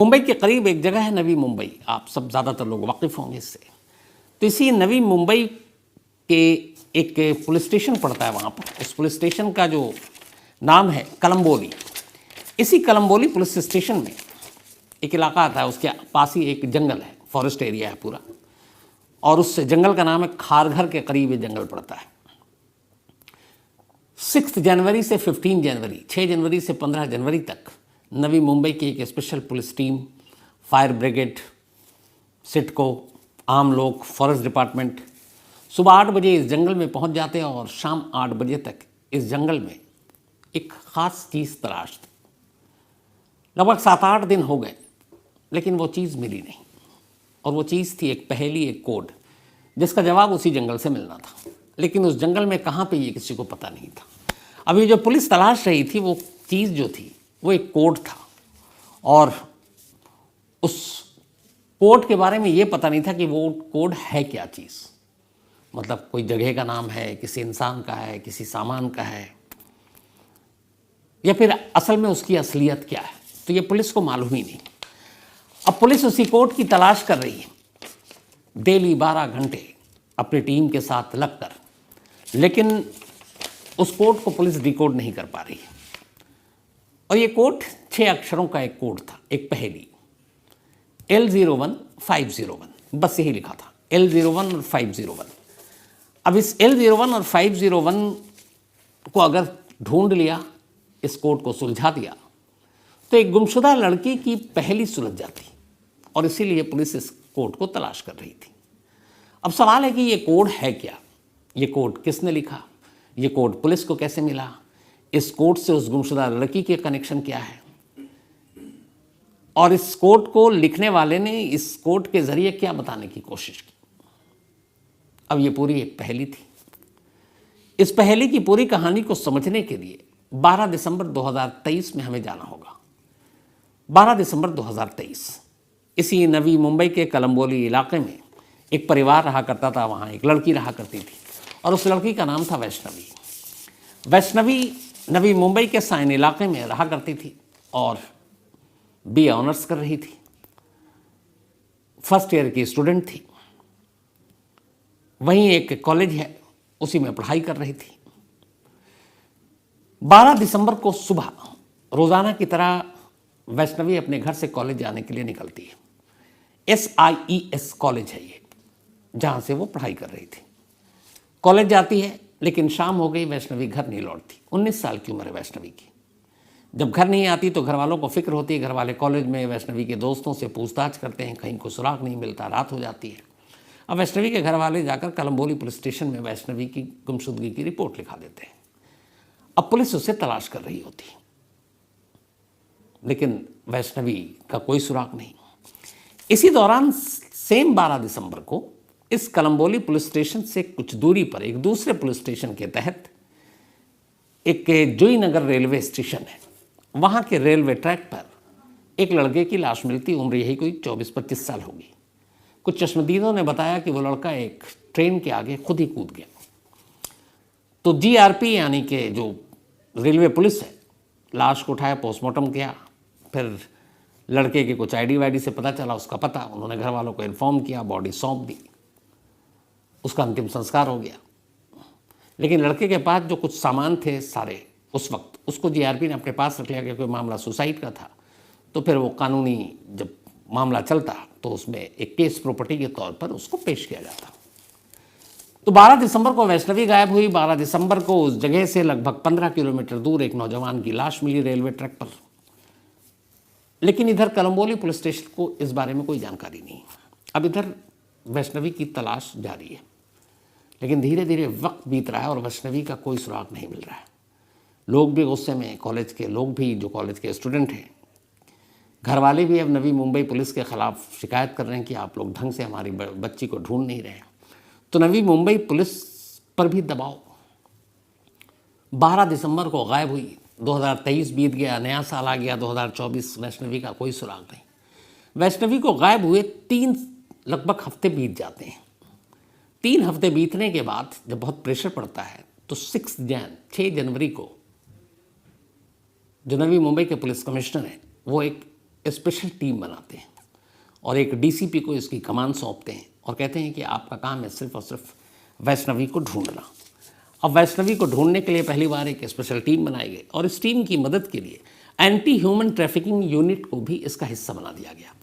मुंबई के करीब एक जगह है नवी मुंबई, आप सब ज़्यादातर लोग वाकिफ़ होंगे इससे। तो इसी नवी मुंबई के एक पुलिस स्टेशन पड़ता है वहाँ पर। उस पुलिस स्टेशन का जो नाम है कलम्बोली। इसी कलम्बोली पुलिस स्टेशन में एक इलाका आता है, उसके पास ही एक जंगल है, फॉरेस्ट एरिया है पूरा, और उस जंगल का नाम है खारघर के करीब ये जंगल पड़ता है। 6 जनवरी से 15 जनवरी, 6 जनवरी से 15 जनवरी तक नवी मुंबई की एक special police team, fire brigade, CIDCO, आम लोग, फॉरेस्ट डिपार्टमेंट सुबह 8 बजे इस जंगल में पहुंच जाते हैं और शाम 8 बजे तक इस जंगल में एक ख़ास चीज़ तलाशते। लगभग 7-8 दिन हो गए लेकिन वो चीज़ मिली नहीं, और वो चीज़ थी एक पहेली, एक कोड, जिसका जवाब उसी जंगल से मिलना था। लेकिन उस जंगल में कहाँ पे ये किसी को पता नहीं था। अभी जो पुलिस तलाश रही थी वो चीज़ जो थी वो एक कोड था, और उस कोड के बारे में ये पता नहीं था कि वो कोड है क्या चीज़। मतलब कोई जगह का नाम है, किसी इंसान का है, किसी सामान का है, या फिर असल में उसकी असलियत क्या है, तो ये पुलिस को मालूम ही नहीं। अब पुलिस उसी कोड की तलाश कर रही है डेली 12 घंटे अपनी टीम के साथ लगकर, लेकिन उस कोड को पुलिस डिकोड नहीं कर पा रही है। और ये कोड 6 अक्षरों का एक कोड था, एक पहेली, L01-501, बस यही लिखा था, L01 और 501। अब इस L01 और 501 को अगर ढूंढ लिया, इस कोड को सुलझा दिया, तो एक गुमशुदा लड़की की पहेली सुलझ जाती, और इसीलिए पुलिस इस कोड को तलाश कर रही थी। अब सवाल है कि ये कोड है क्या, ये कोड किसने लिखा, ये कोड पुलिस को कैसे मिला, इस कोड से उस गुमशुदा लड़की के कनेक्शन क्या है, और इस कोड को लिखने वाले ने इस कोड के जरिए क्या बताने की कोशिश की। अब ये पूरी एक पहेली थी। इस पहेली की पूरी कहानी को समझने के लिए 12 दिसंबर 2023 में हमें जाना होगा। 12 दिसंबर 2023 इसी नवी मुंबई के कलम्बोली इलाके में एक परिवार रहा करता था। वहाँ एक लड़की रहा करती थी, और उस लड़की का नाम था वैष्णवी। वैष्णवी नवी मुंबई के साइन इलाके में रहा करती थी और BA ऑनर्स कर रही थी, फर्स्ट ईयर की स्टूडेंट थी। वहीं एक कॉलेज है, उसी में पढ़ाई कर रही थी। 12 दिसंबर को सुबह रोज़ाना की तरह वैष्णवी अपने घर से कॉलेज जाने के लिए निकलती है। SIES कॉलेज है ये, जहाँ से वो पढ़ाई कर रही थी। कॉलेज जाती है, लेकिन शाम हो गई, वैष्णवी घर नहीं लौटती। 19 साल की उम्र है वैष्णवी की। जब घर नहीं आती तो घर वालों को फिक्र होती है। घर वाले कॉलेज में वैष्णवी के दोस्तों से पूछताछ करते हैं, कहीं कोई सुराग नहीं मिलता। रात हो जाती है। अब वैष्णवी के घर वाले जाकर कलम्बोली पुलिस स्टेशन में वैष्णवी की गुमशुदगी की रिपोर्ट लिखा देते हैं। अब पुलिस उसे तलाश कर रही होती है, लेकिन वैष्णवी का कोई सुराग नहीं। इसी दौरान सेम 12 दिसंबर को इस कलम्बोली पुलिस स्टेशन से कुछ दूरी पर एक दूसरे पुलिस स्टेशन के तहत एक जोईनगर रेलवे स्टेशन है, वहाँ के रेलवे ट्रैक पर एक लड़के की लाश मिलती। उम्र यही कोई 24-25 साल होगी। कुछ चश्मदीदों ने बताया कि वो लड़का एक ट्रेन के आगे खुद ही कूद गया। तो GRP यानी कि जो रेलवे पुलिस है, लाश को उठाया, पोस्टमार्टम किया, फिर लड़के के कुछ ID वाईडी से पता चला उसका पता। उन्होंने घर वालों को इन्फॉर्म किया, बॉडी सौंप दी, उसका अंतिम संस्कार हो गया। लेकिन लड़के के पास जो कुछ सामान थे सारे, उस वक्त उसको GRP ने अपने पास रख लिया, क्योंकि मामला सुसाइड का था। तो फिर वो कानूनी जब मामला चलता तो उसमें एक केस प्रॉपर्टी के तौर पर उसको पेश किया जाता। तो 12 दिसंबर को वैष्णवी गायब हुई। 12 दिसंबर को उस जगह से लगभग 15 किलोमीटर दूर एक नौजवान की लाश मिली रेलवे ट्रैक पर। लेकिन इधर कलम्बोली पुलिस स्टेशन को इस बारे में कोई जानकारी नहीं। अब इधर वैष्णवी की तलाश जारी है, लेकिन धीरे धीरे वक्त बीत रहा है और वैष्णवी का कोई सुराग नहीं मिल रहा है। लोग भी गुस्से में, कॉलेज के लोग भी, जो कॉलेज के स्टूडेंट हैं, घर वाले भी अब नवी मुंबई पुलिस के ख़िलाफ़ शिकायत कर रहे हैं कि आप लोग ढंग से हमारी बच्ची को ढूंढ नहीं रहे हैं। तो नवी मुंबई पुलिस पर भी दबाव। 12 दिसंबर को गायब हुई। 2023 बीत गया, नया साल आ गया 2024। वैष्णवी का कोई सुराग नहीं। वैष्णवी को गायब हुए 3 लगभग हफ्ते बीत जाते हैं। 3 हफ्ते बीतने के बाद जब बहुत प्रेशर पड़ता है तो 6 जनवरी को जो नवी मुंबई के पुलिस कमिश्नर हैं, वो एक स्पेशल टीम बनाते हैं और एक डीसीपी को इसकी कमान सौंपते हैं और कहते हैं कि आपका काम है सिर्फ और सिर्फ वैष्णवी को ढूंढना। अब वैष्णवी को ढूंढने के लिए पहली बार एक स्पेशल टीम बनाई गई और इस टीम की मदद के लिए एंटी ह्यूमन ट्रैफिकिंग यूनिट को भी इसका हिस्सा बना दिया गया।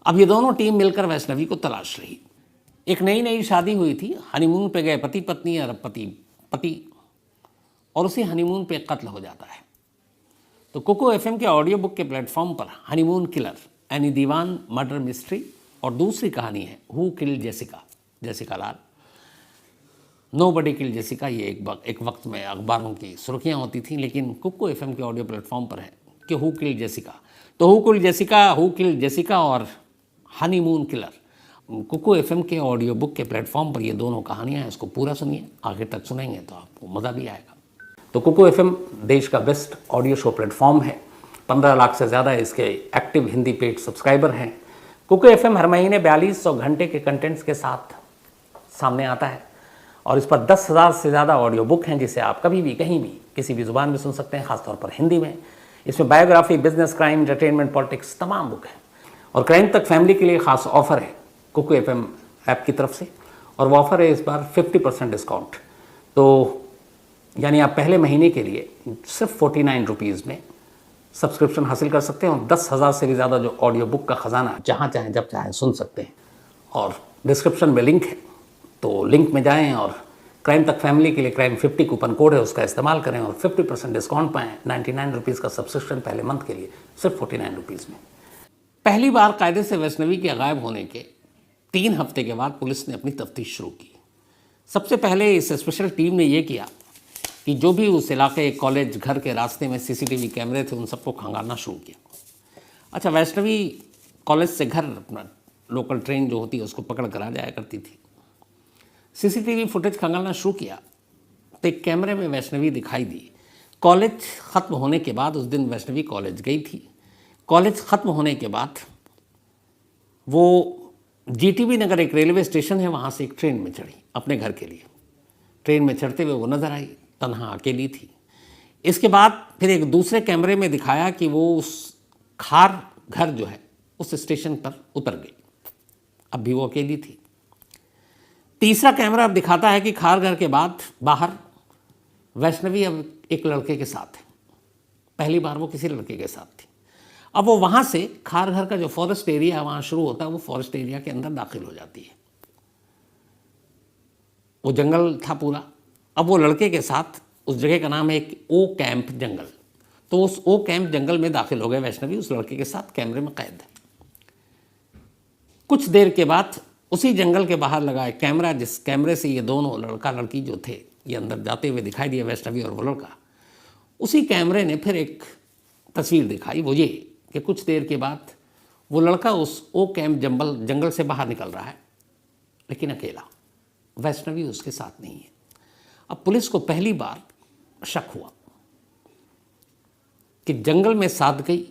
अब ये दोनों टीम मिलकर वैष्णवी को तलाश रही। एक नई शादी हुई थी, हनीमून पे गए पति पत्नी और पति और उसी हनीमून पे कत्ल हो जाता है। तो कोको एफएम के ऑडियो बुक के प्लेटफॉर्म पर हनीमून किलर यानी दीवान मर्डर मिस्ट्री और दूसरी कहानी है who killed Jessica Lal, nobody killed Jessica. ये एक वक्त में अखबारों की सुर्खियां होती थी, लेकिन कोको एफएम के ऑडियो प्लेटफॉर्म पर है कि हु किल्ड जेसिका। तो हु किल्ड जेसिका और हनीमून किलर कोको एफएम के ऑडियो बुक के प्लेटफॉर्म पर ये दोनों कहानियां हैं। इसको पूरा सुनिए, आगे तक सुनेंगे तो आपको मज़ा भी आएगा। तो कोको एफएम देश का बेस्ट ऑडियो शो प्लेटफॉर्म है। 15 लाख से ज़्यादा इसके एक्टिव हिंदी पेड सब्सक्राइबर हैं। कोको एफएम हर महीने 4200 घंटे के कंटेंट्स के साथ सामने आता है और इस पर 10,000 से ज़्यादा ऑडियो बुक हैं जिसे आप कभी भी कहीं भी किसी भी ज़ुबान में सुन सकते हैं, खासतौर पर हिंदी में। इसमें biography, business, crime, entertainment, politics तमाम बुक हैं और क्राइम तक फैमिली के लिए खास ऑफर है कोको एफएम ऐप की तरफ से और वो ऑफ़र है इस बार 50% डिस्काउंट। तो यानी आप पहले महीने के लिए सिर्फ 49 रुपीज़ में सब्सक्रिप्शन हासिल कर सकते हैं और 10,000 से भी ज़्यादा जो ऑडियो बुक का ख़जाना जहाँ चाहें जब चाहें सुन सकते हैं। और डिस्क्रिप्शन में लिंक है, तो लिंक में जाएं और क्राइम तक फैमिली के लिए क्राइम 50 कूपन कोड है, उसका इस्तेमाल करें और 50% डिस्काउंट पाएँ। 99 रुपीज़ का सब्सक्रिप्शन पहले मंथ के लिए सिर्फ 49 रुपीज़ में। पहली बार कायदे से वैष्णवी के गायब होने के 3 हफ्ते के बाद पुलिस ने अपनी तफ्तीश शुरू की। सबसे पहले इस स्पेशल टीम ने यह किया कि जो भी उस इलाके, कॉलेज, घर के रास्ते में सीसीटीवी कैमरे थे उन सबको खंगालना शुरू किया। अच्छा, वैष्णवी कॉलेज से घर अपना लोकल ट्रेन जो होती है उसको पकड़ कर आ जाया करती थी। सीसीटीवी फुटेज खंगालना शुरू किया तो एक कैमरे में वैष्णवी दिखाई दी। कॉलेज ख़त्म होने के बाद उस दिन वैष्णवी कॉलेज गई थी। कॉलेज ख़त्म होने के बाद वो जीटीबी नगर एक रेलवे स्टेशन है, वहाँ से एक ट्रेन में चढ़ी अपने घर के लिए। ट्रेन में चढ़ते हुए वो नज़र आई, तन्हा अकेली थी। इसके बाद फिर एक दूसरे कैमरे में दिखाया कि वो उस खार घर जो है उस स्टेशन पर उतर गई। अब भी वो अकेली थी। तीसरा कैमरा अब दिखाता है कि खार घर के बाद बाहर वैष्णवी अब एक लड़के के साथ है। पहली बार वो किसी लड़के के साथ थी। अब वो वहाँ से खार घर का जो फॉरेस्ट एरिया है वहाँ शुरू होता है, वो फॉरेस्ट एरिया के अंदर दाखिल हो जाती है। वो जंगल था पूरा। अब वो लड़के के साथ, उस जगह का नाम है एक ओ कैंप जंगल, तो उस ओ कैंप जंगल में दाखिल हो गए वैष्णवी उस लड़के के साथ, कैमरे में कैद है। कुछ देर के बाद उसी जंगल के बाहर लगा एक कैमरा, जिस कैमरे से ये दोनों लड़का लड़की जो थे ये अंदर जाते हुए दिखाई दिए, वैष्णवी और वो लड़का। उसी कैमरे ने फिर एक तस्वीर दिखाई, वो ये कि कुछ देर के बाद वो लड़का उस ओ कैंप जंगल से बाहर निकल रहा है, लेकिन अकेला। वैष्णवी उसके साथ नहीं है। अब पुलिस को पहली बार शक हुआ कि जंगल में साथ गई,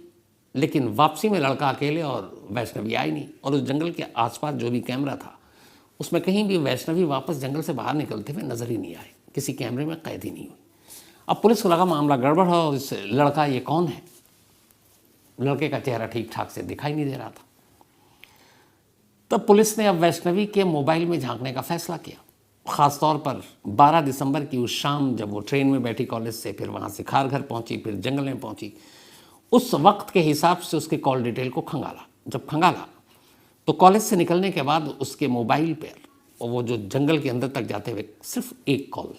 लेकिन वापसी में लड़का अकेले और वैष्णवी आई नहीं। और उस जंगल के आसपास जो भी कैमरा था उसमें कहीं भी वैष्णवी वापस जंगल से बाहर निकलते हुए नजर ही नहीं आए, किसी कैमरे में कैद ही नहीं हुई। अब पुलिस को लगा मामला गड़बड़ है और इस लड़का ये कौन है। लड़के का चेहरा ठीक ठाक से दिखाई नहीं दे रहा था। तब पुलिस ने अब वैष्णवी के मोबाइल में झांकने का फैसला किया। ख़ासतौर पर 12 दिसंबर की उस शाम जब वो ट्रेन में बैठी कॉलेज से, फिर वहाँ से खार घर पहुँची, फिर जंगल में पहुँची, उस वक्त के हिसाब से उसके कॉल डिटेल को खंगाला। जब खंगाला तो कॉलेज से निकलने के बाद उसके मोबाइल पर और वो जो जंगल के अंदर तक जाते हुए सिर्फ एक कॉल।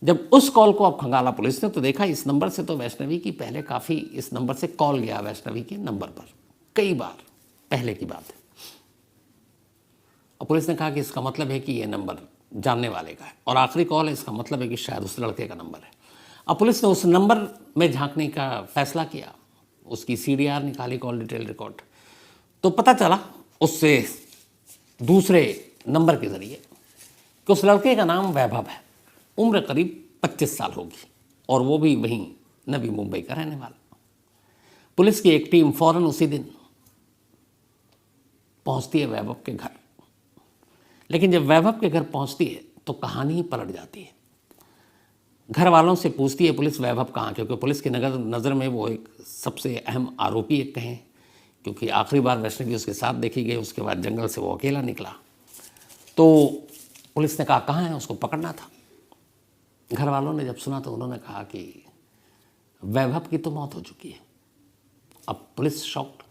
जब उस कॉल को अब खंगाला पुलिस ने तो देखा इस नंबर से तो वैष्णवी की पहले काफ़ी इस नंबर से कॉल गया वैष्णवी के नंबर पर कई बार, पहले की बात है। और पुलिस ने कहा कि इसका मतलब है कि ये नंबर जानने वाले का है और आखिरी कॉल है, इसका मतलब है कि शायद उस लड़के का नंबर है। अब पुलिस ने उस नंबर में झांकने का फैसला किया, उसकी CDR निकाली, कॉल डिटेल रिकॉर्ड, तो पता चला उससे दूसरे नंबर के ज़रिए कि उस लड़के का नाम वैभव है, उम्र करीब 25 साल होगी और वो भी वहीं नवी मुंबई का रहने वाला। पुलिस की एक टीम फौरन उसी दिन पहुंचती है वैभव के घर। लेकिन जब वैभव के घर पहुंचती है तो कहानी ही पलट जाती है। घर वालों से पूछती है पुलिस वैभव कहाँ, क्योंकि पुलिस की नज़र में वो एक सबसे अहम आरोपी एक कहें, क्योंकि आखिरी बार वैष्णवी उसके साथ देखी गई, उसके बाद जंगल से वो अकेला निकला। तो पुलिस ने कहा कहाँ है, उसको पकड़ना था। घर वालों ने जब सुना तो उन्होंने कहा कि वैभव की तो मौत हो चुकी है। अब पुलिस शॉक्ड,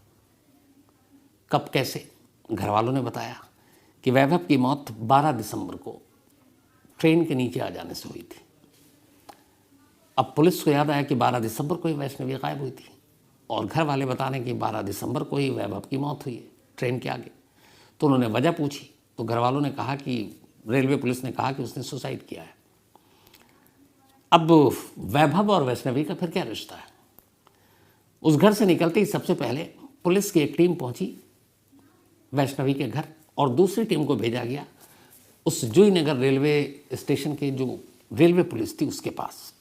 कब कैसे? घर वालों ने बताया कि वैभव की मौत 12 दिसंबर को ट्रेन के नीचे आ जाने से हुई थी। अब पुलिस को याद आया कि 12 दिसंबर को ही वैष्णवी गायब हुई थी, और घर वाले बता रहे हैं कि 12 दिसंबर को ही वैभव की मौत हुई है ट्रेन के आगे। तो उन्होंने वजह पूछी तो घर वालों ने कहा कि रेलवे पुलिस ने कहा कि उसने सुसाइड किया है। अब वैभव और वैष्णवी का फिर क्या रिश्ता है? उस घर से निकलते ही सबसे पहले पुलिस की एक टीम पहुंची वैष्णवी के घर, और दूसरी टीम को भेजा गया उस जूहीनगर रेलवे स्टेशन के जो रेलवे पुलिस थी उसके पास।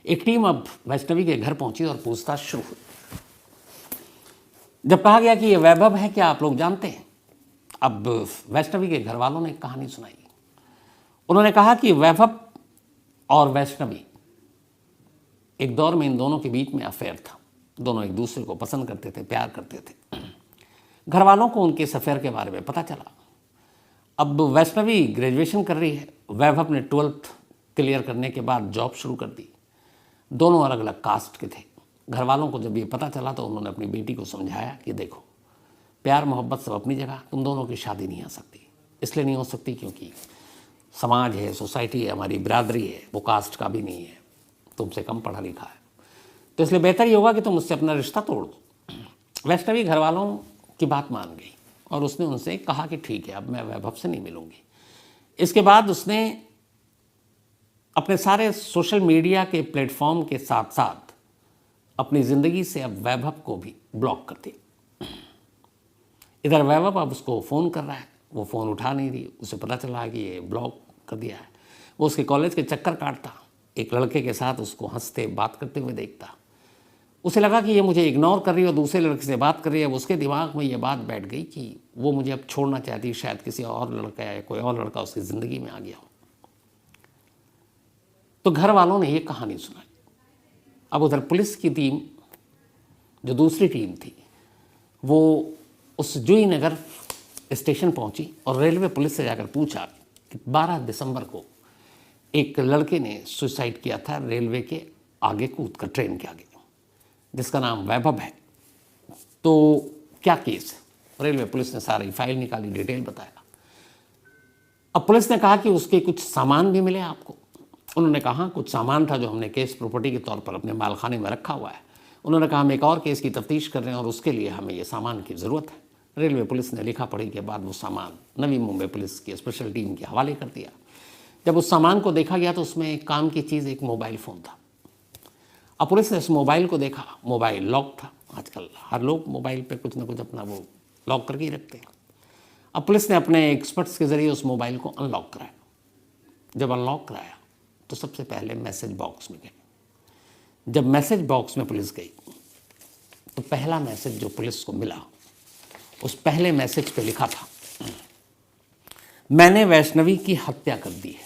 एक टीम अब वैष्णवी के घर पहुंची और पूछताछ शुरू हुई। जब कहा गया कि ये वैभव है, क्या आप लोग जानते हैं? अब वैष्णवी के घर वालों ने एक कहानी सुनाई। उन्होंने कहा कि वैभव और वैष्णवी, एक दौर में इन दोनों के बीच में अफेयर था, दोनों एक दूसरे को पसंद करते थे, प्यार करते थे। घर वालों को उनके इस अफेयर के बारे में पता चला। अब वैष्णवी ग्रेजुएशन कर रही है, वैभव ने 12th क्लियर करने के बाद जॉब शुरू कर दी। दोनों अलग अलग कास्ट के थे। घर वालों को जब ये पता चला तो उन्होंने अपनी बेटी को समझाया कि देखो, प्यार मोहब्बत सब अपनी जगह, तुम दोनों की शादी नहीं हो सकती। इसलिए नहीं हो सकती क्योंकि समाज है, सोसाइटी है, हमारी बिरादरी है, वो कास्ट का भी नहीं है, तुमसे कम पढ़ा लिखा है, तो इसलिए बेहतर ये होगा कि तुम उससे अपना रिश्ता तोड़ दो। वैष्णवी घर वालों की बात मान गई और उसने उनसे कहा कि ठीक है, अब मैं वैभव से नहीं मिलूंगी। इसके बाद उसने अपने सारे सोशल मीडिया के प्लेटफॉर्म के साथ साथ अपनी ज़िंदगी से अब वैभव को भी ब्लॉक कर दिया। इधर वैभव अब उसको फ़ोन कर रहा है, वो फ़ोन उठा नहीं रही। उसे पता चला कि ये ब्लॉक कर दिया है। वो उसके कॉलेज के चक्कर काटता, एक लड़के के साथ उसको हंसते बात करते हुए देखता। उसे लगा कि ये मुझे इग्नोर कर रही है और दूसरे लड़के से बात कर रही है। अब उसके दिमाग में ये बात बैठ गई कि वो मुझे अब छोड़ना चाहती है, शायद किसी और लड़का या कोई और लड़का उसकी ज़िंदगी में आ गया हो। तो घर वालों ने ये कहानी सुनाई। अब उधर पुलिस की टीम, जो दूसरी टीम थी, वो उस जूहीनगर स्टेशन पहुंची और रेलवे पुलिस से जाकर पूछा कि 12 दिसंबर को एक लड़के ने सुसाइड किया था रेलवे के आगे कूद कर, ट्रेन के आगे, जिसका नाम वैभव है। तो क्या केस है? रेलवे पुलिस ने सारी फाइल निकाली, डिटेल बताया। अब पुलिस ने कहा कि उसके कुछ सामान भी मिले आपको। उन्होंने कहा कुछ सामान था जो हमने केस प्रॉपर्टी के तौर पर अपने मालखाने में रखा हुआ है। उन्होंने कहा हम एक और केस की तफ्तीश कर रहे हैं और उसके लिए हमें ये सामान की ज़रूरत है। रेलवे पुलिस ने लिखा पढ़ी के बाद वो सामान नवी मुंबई पुलिस की स्पेशल टीम के हवाले कर दिया। जब उस सामान को देखा गया तो उसमें एक काम की चीज़, एक मोबाइल फ़ोन था। अब पुलिस ने इस मोबाइल को देखा, मोबाइल लॉक था। आजकल हर लोग मोबाइल पे कुछ ना कुछ अपना वो लॉक करके ही रखते हैं। अब पुलिस ने अपने एक्सपर्ट्स के ज़रिए उस मोबाइल को अनलॉक कराया। जब अनलॉक कराया तो सबसे पहले मैसेज बॉक्स में गए। जब मैसेज बॉक्स में पुलिस गई तो पहला मैसेज जो पुलिस को मिला, उस पहले मैसेज पे लिखा था, मैंने वैष्णवी की हत्या कर दी है,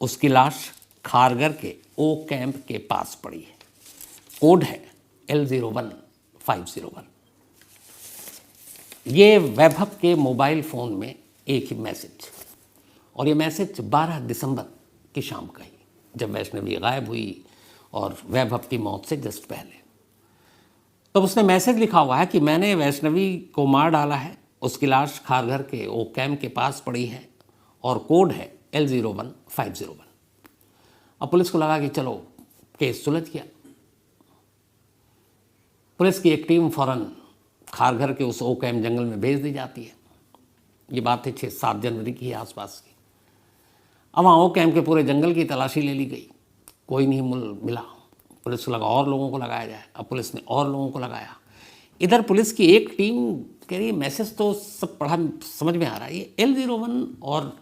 उसकी लाश खारगर के ओ कैंप के पास पड़ी है, कोड है L01501। ये वैभव के मोबाइल फ़ोन में एक ही मैसेज, और ये मैसेज 12 दिसंबर की शाम का ही, जब वैष्णवी गायब हुई और वैभव की मौत से जस्ट पहले। तब उसने मैसेज लिखा हुआ है कि मैंने वैष्णवी को मार डाला है, उसकी लाश खारघर के ओ कैंप के पास पड़ी है और कोड है L01501। अब पुलिस को लगा कि चलो केस सुलझ गया। पुलिस की एक टीम फौरन खारघर के उस ओ कैंप जंगल में भेज दी जाती है। ये बात है 6-7 जनवरी की आसपास की। अब वहाँ ओ कैंप के पूरे जंगल की तलाशी ले ली गई, कोई नहीं मिला। पुलिस को लगा और लोगों को लगाया जाए। अब पुलिस ने और लोगों को लगाया। इधर पुलिस की एक टीम कह रही मैसेज तो सब पढ़ा समझ में आ रहा है, ये L01 और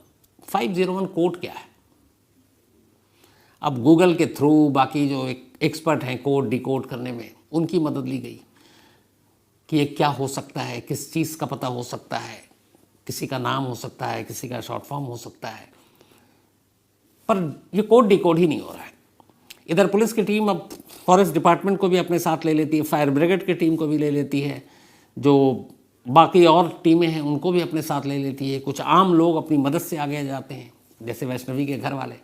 501 कोड क्या है। अब गूगल के थ्रू बाकी जो एक्सपर्ट हैं कोड डिकोड करने में, उनकी मदद ली गई कि ये क्या हो सकता है, किस चीज़ का पता हो सकता है, किसी का नाम हो सकता है, किसी का शॉर्ट फॉर्म हो सकता है। पर ये कोड डिकोड ही नहीं हो रहा है। इधर पुलिस की टीम अब फॉरेस्ट डिपार्टमेंट को भी अपने साथ ले लेती है, फायर ब्रिगेड की टीम को भी ले लेती है, जो बाकी और टीमें हैं उनको भी अपने साथ ले लेती है। कुछ आम लोग अपनी मदद से आगे जाते हैं, जैसे वैष्णवी के घर वाले,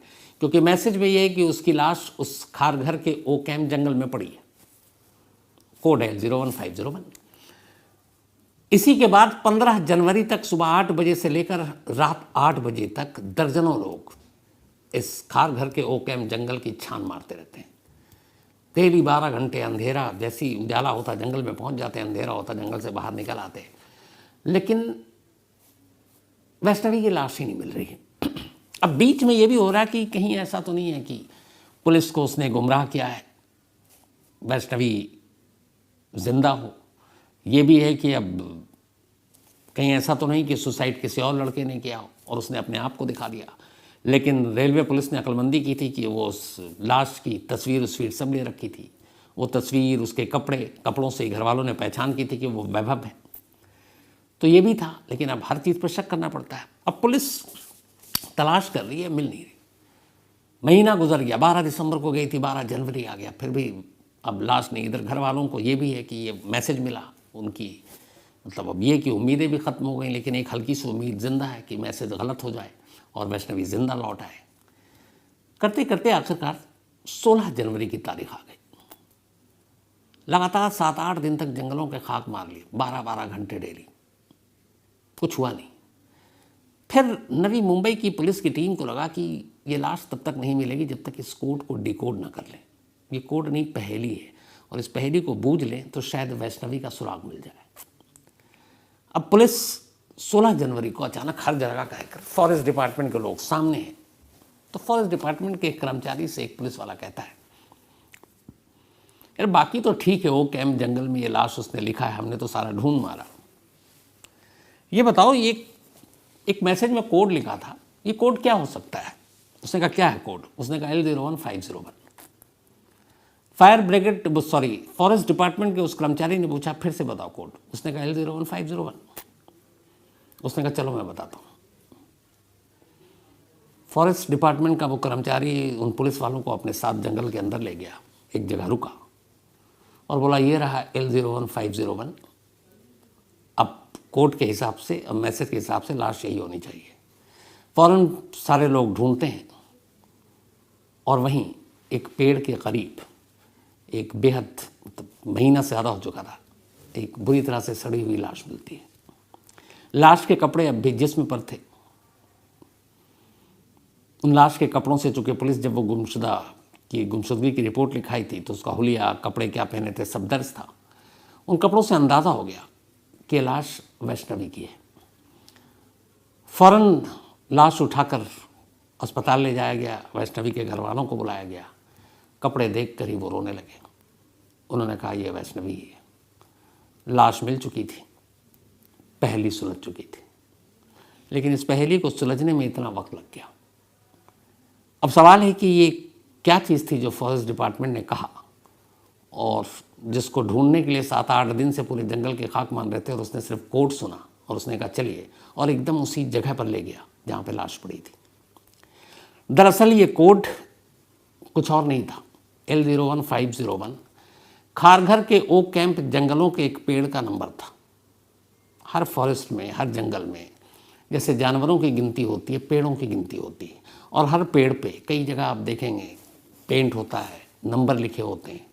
क्योंकि मैसेज में ये है कि उसकी लाश उस खारघर के ओ कैम्प जंगल में पड़ी है। कोड है 01501। इसी के बाद 15 जनवरी तक सुबह 8 बजे से लेकर रात 8 बजे तक दर्जनों लोग इस खारघर के ओ कैम्प जंगल की छान मारते रहते हैं। डेली 12 घंटे अंधेरा, जैसी उजाला होता जंगल में पहुंच जाते हैं, अंधेरा होता जंगल से बाहर निकल आते हैं, लेकिन वैष्णवी की लाश ही नहीं मिल रही है। अब बीच में ये भी हो रहा है कि कहीं ऐसा तो नहीं है कि पुलिस को उसने गुमराह किया है, वैष्णवी जिंदा हो। ये भी है कि अब कहीं ऐसा तो नहीं कि सुसाइड किसी और लड़के ने किया और उसने अपने आप को दिखा दिया। लेकिन रेलवे पुलिस ने अक्लमंदी की थी कि वो उस लाश की तस्वीर उसवीर सब ले रखी थी। वो तस्वीर, उसके कपड़ों से घर वालों ने पहचान की थी कि वो वैभव है। तो ये भी था, लेकिन अब हर चीज़ पर शक करना पड़ता है। अब पुलिस तलाश कर रही है, मिल नहीं रही। महीना गुजर गया, 12 दिसंबर को गई थी, 12 जनवरी आ गया, फिर भी अब लाश नहीं। इधर घर वालों को ये भी है कि ये मैसेज मिला उनकी, मतलब अब ये कि उम्मीदें भी ख़त्म हो गई, लेकिन एक हल्की सी उम्मीद जिंदा है कि मैसेज गलत हो जाए और वैष्णवी जिंदा लौट आए। करते करते आखिरकार 16 जनवरी की तारीख आ गई। लगातार 7-8 दिन तक जंगलों के खाक मार लिए, 12-12 घंटे डेली, कुछ हुआ नहीं। फिर नवी मुंबई की पुलिस की टीम को लगा कि ये लाश तब तक नहीं मिलेगी जब तक इस कोड को डिकोड न कर लें। ये कोड नहीं, पहेली है, और इस पहेली को बूझ लें तो शायद वैष्णवी का सुराग मिल जाए। अब पुलिस 16 जनवरी को अचानक हर जगह का हैकर, फॉरेस्ट डिपार्टमेंट के लोग सामने हैं। तो फॉरेस्ट डिपार्टमेंट के एक कर्मचारी से एक पुलिस वाला कहता है, यार बाकी तो ठीक है, वो कैम्प जंगल में ये लाश उसने लिखा है, हमने तो सारा ढूंढ मारा, ये बताओ ये एक मैसेज में कोड लिखा था, ये कोड क्या हो सकता है? उसने कहा क्या है कोड? उसने कहा L01501। Fire brigade forest department के उस कर्मचारी ने पूछा फिर से बताओ कोड। उसने कहा L01501। उसने कहा चलो मैं बताता हूँ। फॉरेस्ट डिपार्टमेंट का वो कर्मचारी उन पुलिस वालों को अपने साथ जंगल के अंदर ले गया, एक जगह रुका और बोला ये रहा L01501। अब कोड के हिसाब से, अब मैसेज के हिसाब से लाश यही होनी चाहिए। फ़ौरन सारे लोग ढूंढते हैं और वहीं एक पेड़ के करीब एक बेहद, मतलब महीना से ज़्यादा हो चुका था, एक बुरी तरह से सड़ी हुई लाश मिलती है। लाश के कपड़े अब भी जिस्म पर थे। उन लाश के कपड़ों से, चूँकि पुलिस जब वो गुमशुदगी की रिपोर्ट लिखाई थी तो उसका हुलिया, कपड़े क्या पहने थे, सब दर्ज था। उन कपड़ों से अंदाज़ा हो गया कि लाश वैष्णवी की है। फ़ौरन लाश उठाकर अस्पताल ले जाया गया, वैष्णवी के घर वालों को बुलाया गया। कपड़े देख कर ही वो रोने लगे। उन्होंने कहा ये वैष्णवी है। लाश मिल चुकी थी, पहेली सुलझ चुकी थी, लेकिन इस पहेली को सुलझने में इतना वक्त लग गया। अब सवाल है कि ये क्या चीज़ थी जो फॉरेस्ट डिपार्टमेंट ने कहा और जिसको ढूंढने के लिए 7-8 दिन से पूरे जंगल के खाक मान रहे थे, और उसने सिर्फ कोड सुना और उसने कहा चलिए, और एकदम उसी जगह पर ले गया जहाँ पे लाश पड़ी थी। दरअसल ये कोड कुछ और नहीं था। L01501 खारघर के ओक कैंप जंगलों के एक पेड़ का नंबर था। हर फॉरेस्ट में, हर जंगल में जैसे जानवरों की गिनती होती है, पेड़ों की गिनती होती है, और हर पेड़ पे कई जगह आप देखेंगे पेंट होता है, नंबर लिखे होते हैं,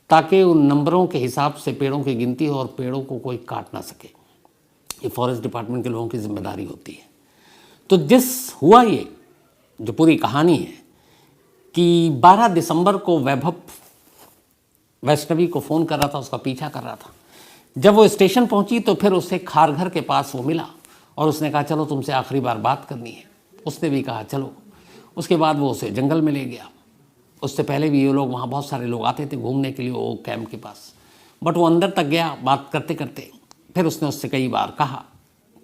ताकि उन नंबरों के हिसाब से पेड़ों की गिनती हो और पेड़ों को कोई काट ना सके। ये फॉरेस्ट डिपार्टमेंट के लोगों की जिम्मेदारी होती है। तो हुआ ये जो पूरी कहानी है कि 12 दिसंबर को वैभव वैष्णवी को फ़ोन कर रहा था, उसका पीछा कर रहा था। जब वो स्टेशन पहुंची तो फिर उसे खारघर के पास वो मिला और उसने कहा चलो तुमसे आखिरी बार बात करनी है। उसने भी कहा चलो। उसके बाद वो उसे जंगल में ले गया। उससे पहले भी ये लोग, वहाँ बहुत सारे लोग आते थे घूमने के लिए वो कैंप के पास, बट वो अंदर तक गया बात करते करते। फिर उसने उससे कई बार कहा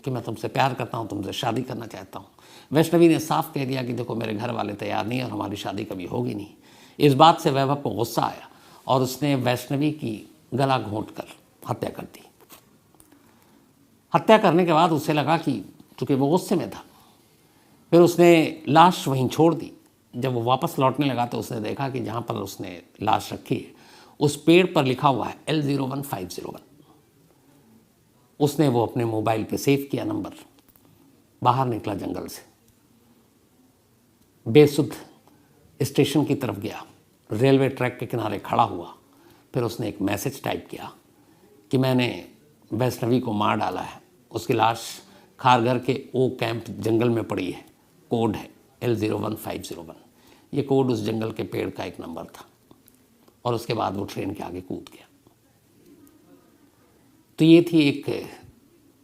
कि मैं तुमसे प्यार करता हूँ, तुमसे शादी करना चाहता हूँ। वैष्णवी ने साफ कह दिया कि देखो मेरे घर वाले तैयार नहीं और हमारी शादी कभी होगी नहीं। इस बात से वैभव को गुस्सा आया और उसने वैष्णवी की गला घोंटकर हत्या कर दी। हत्या करने के बाद उसे लगा कि चूँकि वो गुस्से में था, फिर उसने लाश वहीं छोड़ दी। जब वो वापस लौटने लगा तो उसने देखा कि जहाँ पर उसने लाश रखी है उस पेड़ पर लिखा हुआ है L01501। उसने वो अपने मोबाइल पे सेव किया नंबर, बाहर निकला जंगल से, बेसुध स्टेशन की तरफ गया, रेलवे ट्रैक के किनारे खड़ा हुआ। फिर उसने एक मैसेज टाइप किया कि मैंने वैष्णवी को मार डाला है, उसकी लाश खारघर के ओ कैंप जंगल में पड़ी है, कोड है L01501। ये कोड उस जंगल के पेड़ का एक नंबर था। और उसके बाद वो ट्रेन के आगे कूद गया। तो ये थी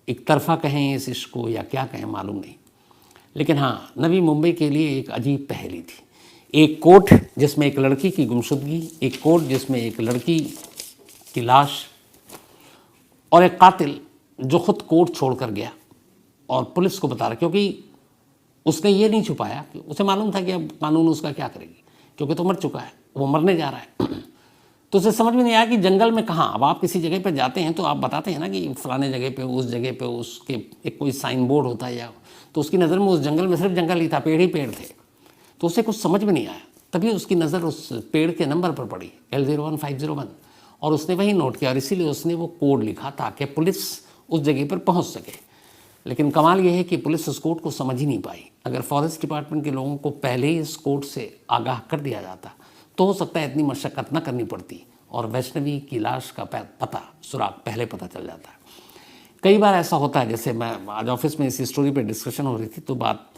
एक तरफा कहें इस इश्क को या क्या कहें मालूम नहीं, लेकिन हाँ, नवी मुंबई के लिए एक अजीब पहेली थी। एक कोर्ट जिसमें एक लड़की की गुमशुदगी, एक कोर्ट जिसमें एक लड़की की लाश, और एक कातिल जो खुद कोर्ट छोड़कर गया और पुलिस को बता रहा, क्योंकि उसने ये नहीं छुपाया कि उसे मालूम था कि अब कानून उसका क्या करेगी, क्योंकि तो मर चुका है, वो मरने जा रहा है। तो उसे समझ में नहीं आया कि जंगल में कहाँ। अब आप किसी जगह पर जाते हैं तो आप बताते हैं ना कि फलाने जगह पे, उस जगह पे उसके एक कोई साइन बोर्ड होता है, या तो उसकी नज़र में उस जंगल में सिर्फ जंगल ही था, पेड़ ही पेड़ थे। तो उसे कुछ समझ में नहीं आया, तभी उसकी नज़र उस पेड़ के नंबर पर पड़ी L01501, और उसने वही नोट किया और इसीलिए उसने वो कोड लिखा ताकि पुलिस उस जगह पर पहुंच सके। लेकिन कमाल ये है कि पुलिस उस कोड को समझ ही नहीं पाई। अगर फॉरेस्ट डिपार्टमेंट के लोगों को पहले ही इस कोड से आगाह कर दिया जाता तो हो सकता है इतनी मशक्क़त न करनी पड़ती और वैष्णवी की लाश का पता, सुराग पहले पता चल जाता है। कई बार ऐसा होता है, जैसे मैं आज ऑफिस में इसी स्टोरी पे डिस्कशन हो रही थी, तो बात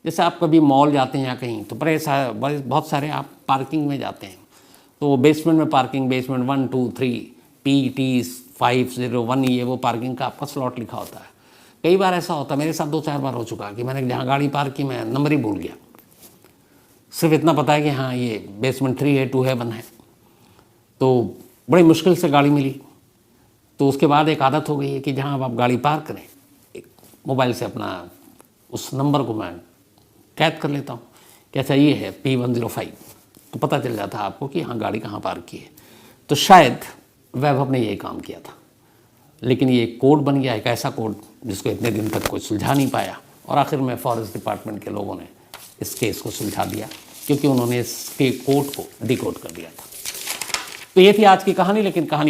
जैसे आप कभी मॉल जाते हैं या कहीं, तो बहुत सारे आप पार्किंग में जाते हैं, तो बेसमेंट में पार्किंग, बेसमेंट 1 2 3 PT501, ये वो पार्किंग का आपका स्लॉट लिखा होता है। कई बार ऐसा होता है, मेरे साथ 2-4 बार हो चुका कि मैंने जहाँ गाड़ी पार्क की मैं नंबर ही भूल गया, सिर्फ इतना पता है कि हाँ ये बेसमेंट 3 है, 2 है, 1 है। तो बड़ी मुश्किल से गाड़ी मिली। तो उसके बाद एक आदत हो गई है कि जहाँ आप गाड़ी पार्क करें, एक मोबाइल से अपना उस नंबर को मैं कैद कर लेता हूँ कि अच्छा ये है P105, तो पता चल जाता है आपको कि हाँ गाड़ी कहाँ पार्क की है। तो शायद वैभव ने यही काम किया था, लेकिन ये कोड बन गया, एक ऐसा कोड जिसको इतने दिन तक कोई सुलझा नहीं पाया, और आखिर में फॉरेस्ट डिपार्टमेंट के लोगों ने इस केस को सुलझा दिया क्योंकि उन्होंने इसके कोड को डिकोड कर दिया था। तो ये थी आज की कहानी, लेकिन कहानी